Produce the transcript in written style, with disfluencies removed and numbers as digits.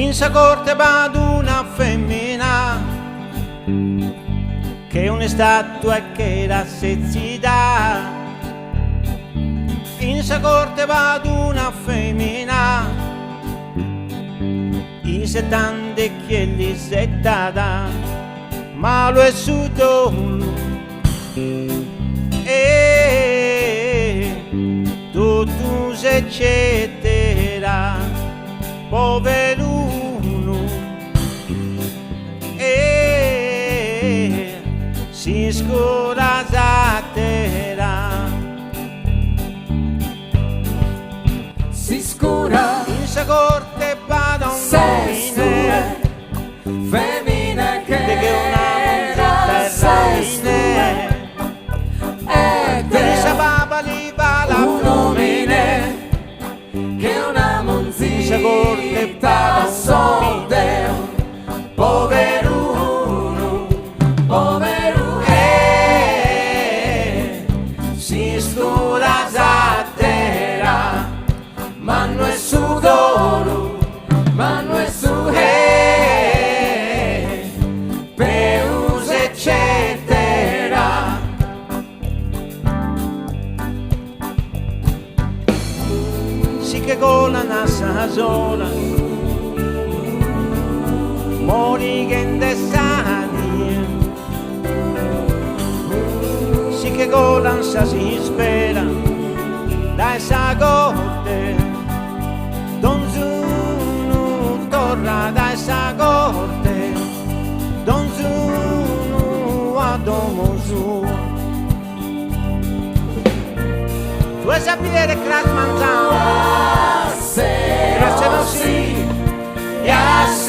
in sa corte va una femmina che è una statua che la sezzità. In sa corte va una femmina i 70 che gli settata, ma lo è su dolo e tutto si eccetera, poveruno e si scorazatera. Si scura In sa corte vada un sestue, femmine che era sestue, ed in sa è papa li va la un omine che una in sa corte vada monzita un soldeo, poveruno, poveruno, si scorazatera, ma non è su dolo, ma non è su peus eccetera. sì che con la nassa sola mori che in destani, sì che con l'ansia si spera dai sa corte Don Zunu torna dai sa corte Don Zunu a domo su. Tu hai sapere che la mangiamo Se grazie a non sì si,